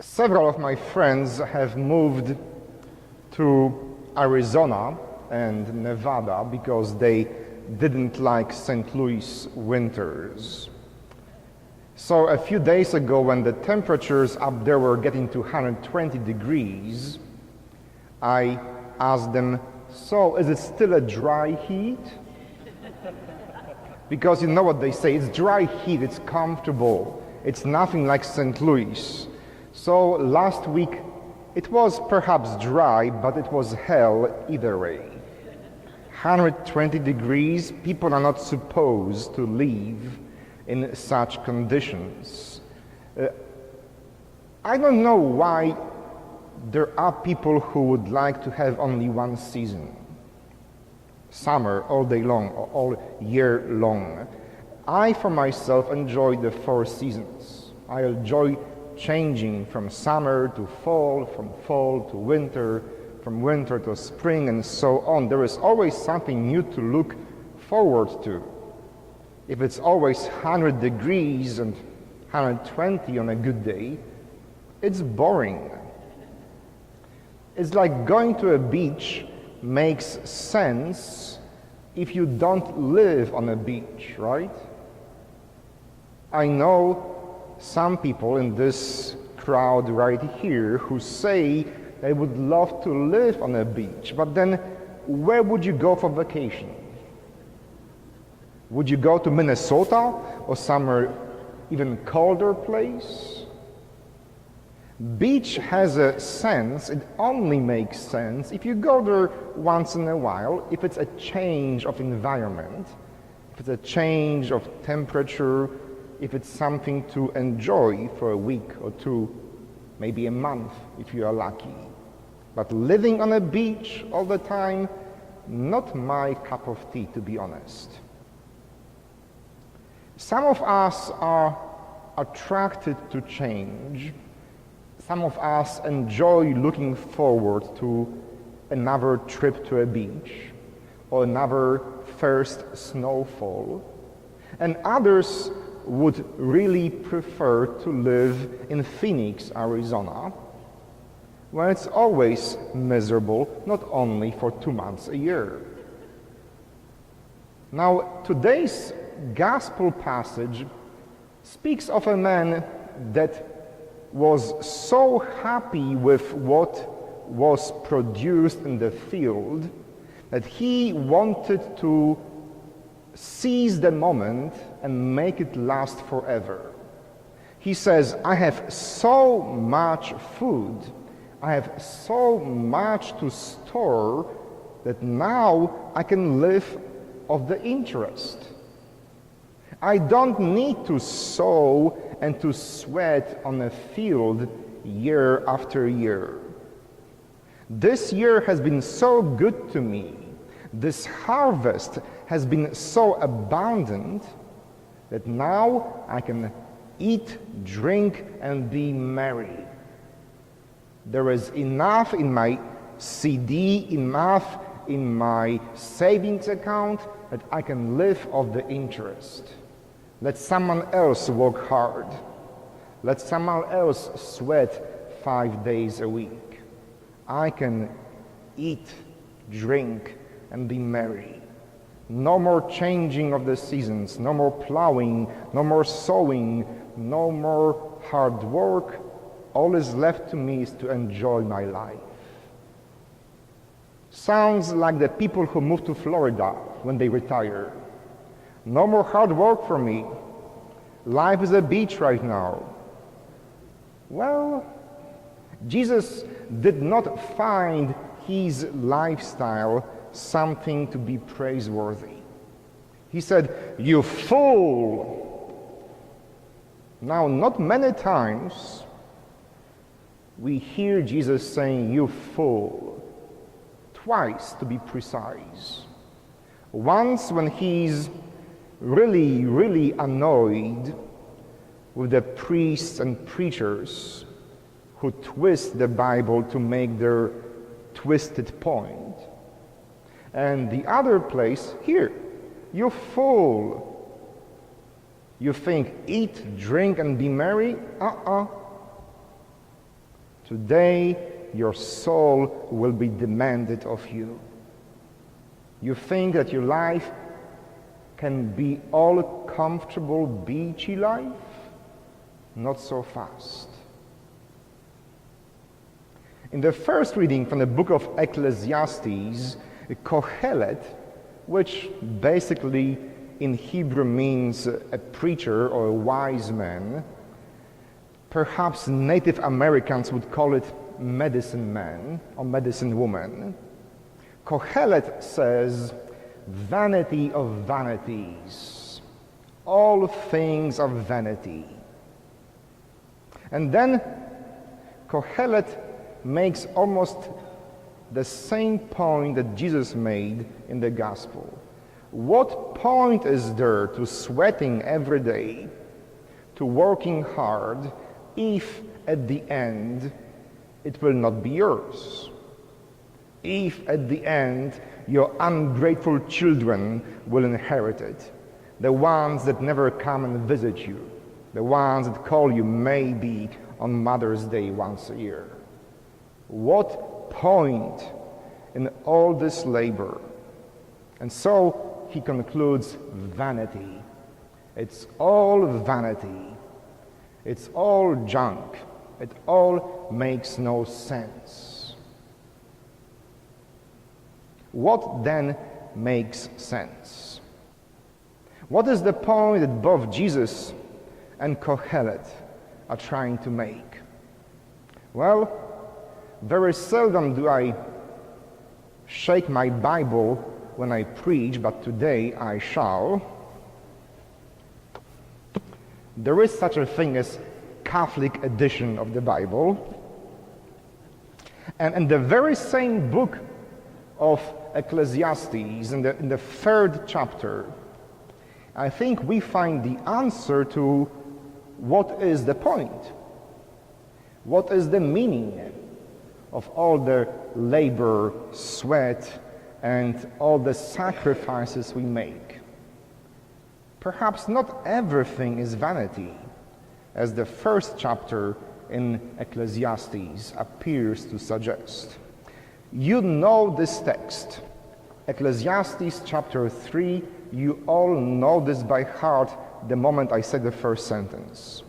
Several of my friends have moved to Arizona and Nevada because they didn't like St. Louis winters. So a few days ago, when the temperatures up there were getting to 120 degrees, I asked them, "So is it still a dry heat?" Because you know what they say, it's dry heat, it's comfortable, it's nothing like St. Louis. So last week, it was perhaps dry, but it was hell either way. 120 degrees, people are not supposed to live in such conditions. I don't know why there are people who would like to have only one season. Summer all day long, or all year long. I, for myself, enjoy the 4 seasons. I enjoy changing from summer to fall, from fall to winter, from winter to spring, and so on. There is always something new to look forward to. If it's always 100 degrees and 120 on a good day, it's boring. It's like going to a beach makes sense if you don't live on a beach, right? I know some people in this crowd right here who say they would love to live on a beach, but then where would you go for vacation? Would you go to Minnesota or somewhere even colder place? Beach has a sense, it only makes sense if you go there once in a while, if it's a change of environment, if it's a change of temperature, if it's something to enjoy for a week or two, maybe a month if you are lucky. But living on a beach all the time, not my cup of tea, to be honest. Some of us are attracted to change. Some of us enjoy looking forward to another trip to a beach or another first snowfall. And others would really prefer to live in Phoenix, Arizona, where it's always miserable, not only for 2 months a year. Now, today's gospel passage speaks of a man that was so happy with what was produced in the field that he wanted to seize the moment and make it last forever. He says, "I have so much food, I have so much to store that now I can live of the interest. I don't need to sow and to sweat on a field year after year. This year has been so good to me. This harvest has been so abundant that now I can eat, drink, and be merry. There is enough in my CD, enough in my savings account that I can live off the interest. Let someone else work hard. Let someone else sweat 5 days a week. I can eat, drink, and be merry. No more changing of the seasons, no more plowing, no more sowing, no more hard work. All is left to me is to enjoy my life." Sounds like the people who move to Florida when they retire. No more hard work for me. Life is a beach right now. Well, Jesus did not find his lifestyle something to be praiseworthy. He said, "You fool!" Now, not many times we hear Jesus saying, "You fool." Twice, to be precise. Once when he's really annoyed with the priests and preachers who twist the Bible to make their twisted point. And the other place, here, "You fool." You think, eat, drink, and be merry? Today, your soul will be demanded of you. You think that your life can be all comfortable, beachy life? Not so fast. In the first reading from the book of Ecclesiastes, Kohelet, which basically in Hebrew means a preacher or a wise man, perhaps Native Americans would call it medicine man or medicine woman. Kohelet says, vanity of vanities, all things are vanity. And then Kohelet makes almost the same point that Jesus made in the gospel. What point is there to sweating every day, to working hard, if at the end it will not be yours? If at the end your ungrateful children will inherit it, the ones that never come and visit you, the ones that call you maybe on Mother's Day once a year. What point in all this labor? And so he concludes, vanity. It's all vanity. It's all junk. It all makes no sense. What then makes sense? What is the point that both Jesus and Kohelet are trying to make? Well, very seldom do I shake my Bible when I preach, but today I shall. There is such a thing as Catholic edition of the Bible. And in the very same book of Ecclesiastes, in the third chapter, I think we find the answer to what is the point? What is the meaning of all the labor, sweat, and all the sacrifices we make? Perhaps not everything is vanity, as the first chapter in Ecclesiastes appears to suggest. You know this text, Ecclesiastes chapter 3, you all know this by heart the moment I said the first sentence.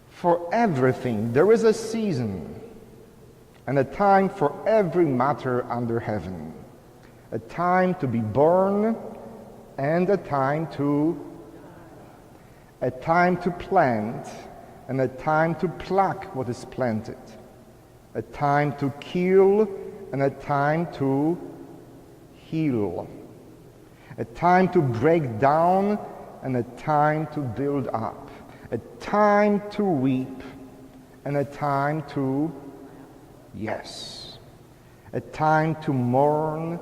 For everything there is a season, and a time for every matter under heaven, a time to be born and a time to plant and a time to pluck what is planted, a time to kill and a time to heal, a time to break down and a time to build up, a time to weep and a time to yes, a time to mourn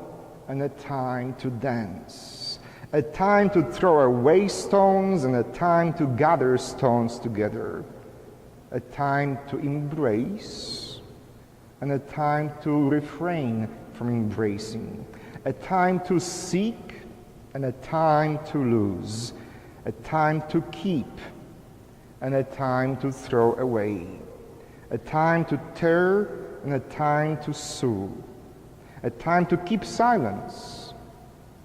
and a time to dance, a time to throw away stones and a time to gather stones together, a time to embrace and a time to refrain from embracing, a time to seek and a time to lose, a time to keep and a time to throw away, a time to tear and a time to sue, a time to keep silence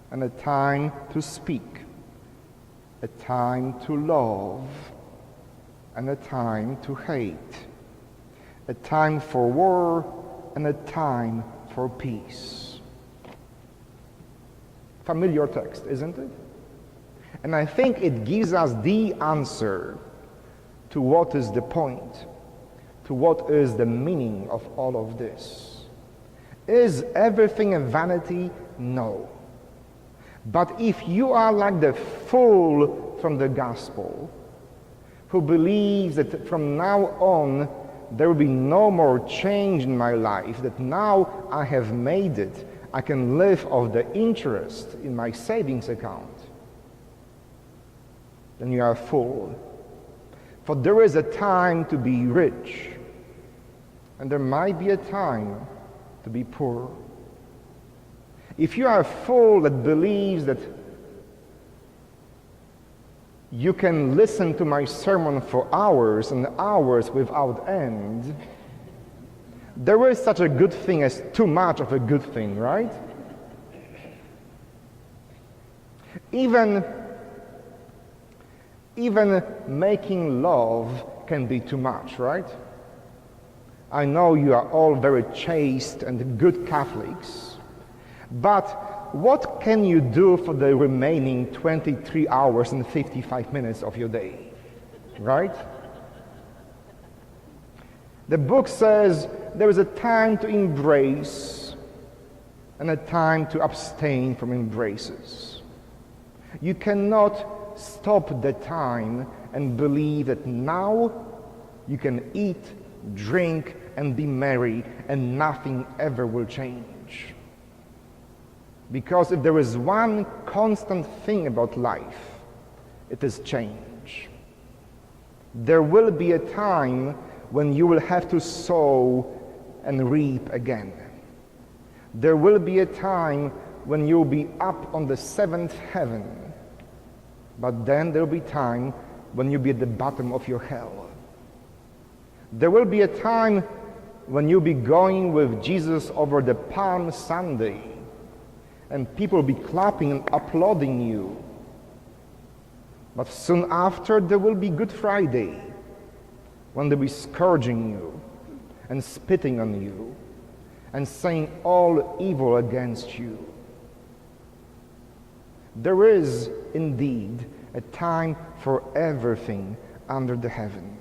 and a time to speak, a time to love and a time to hate, a time for war and a time for peace. Familiar text, isn't it? And I think it gives us the answer to what is the point, to what is the meaning of all of this. Is everything a vanity? No. But if you are like the fool from the gospel, who believes that from now on there will be no more change in my life, that now I have made it, I can live off the interest in my savings account, then you are a fool. For there is a time to be rich, and there might be a time to be poor. If you are a fool that believes that you can listen to my sermon for hours and hours without end, There is such a good thing as too much of a good thing, right? Even making love can be too much, right? I know you are all very chaste and good Catholics, but what can you do for the remaining 23 hours and 55 minutes of your day, right? The book says there is a time to embrace and a time to abstain from embraces. You cannot stop the time and believe that now you can eat, drink, and be merry and nothing ever will change. Because if there is one constant thing about life, it is change. There will be a time when you will have to sow and reap again. There will be a time when you'll be up on the seventh heaven, but then there will be time when you'll be at the bottom of your hell. There will be a time when you'll be going with Jesus over the Palm Sunday, and people will be clapping and applauding you. But soon after, there will be Good Friday, when they'll be scourging you and spitting on you and saying all evil against you. There is indeed a time for everything under the heaven.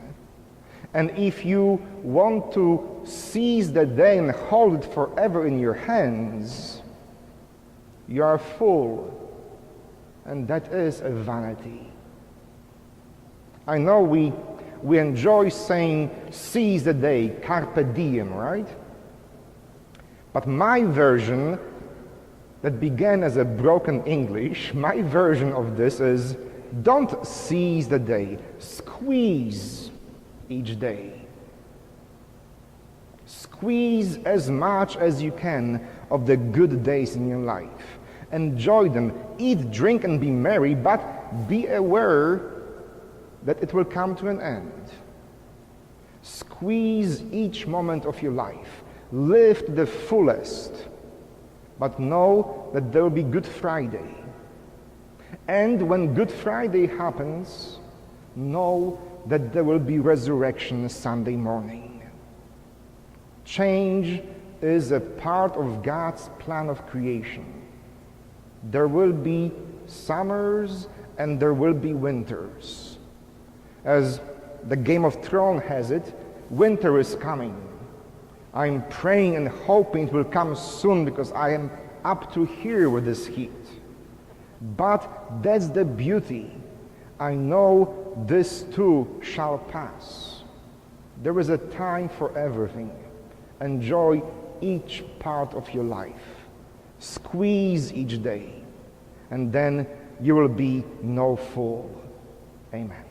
And if you want to seize the day and hold it forever in your hands, you are a fool, and that is a vanity. I know we enjoy saying, seize the day, carpe diem, right? But my version, that began as a broken English, my version of this is, don't seize the day, squeeze each day. Squeeze as much as you can of the good days in your life. Enjoy them, eat, drink, and be merry, but be aware that it will come to an end. Squeeze each moment of your life. Live to the fullest. But know that there will be Good Friday. And when Good Friday happens, know that there will be resurrection Sunday morning. Change is a part of God's plan of creation. There will be summers and there will be winters. As the Game of Thrones has it, winter is coming. I'm praying and hoping it will come soon because I am up to here with this heat. But that's the beauty. I know this too shall pass. There is a time for everything. Enjoy each part of your life. Squeeze each day, and then you will be no fool. Amen.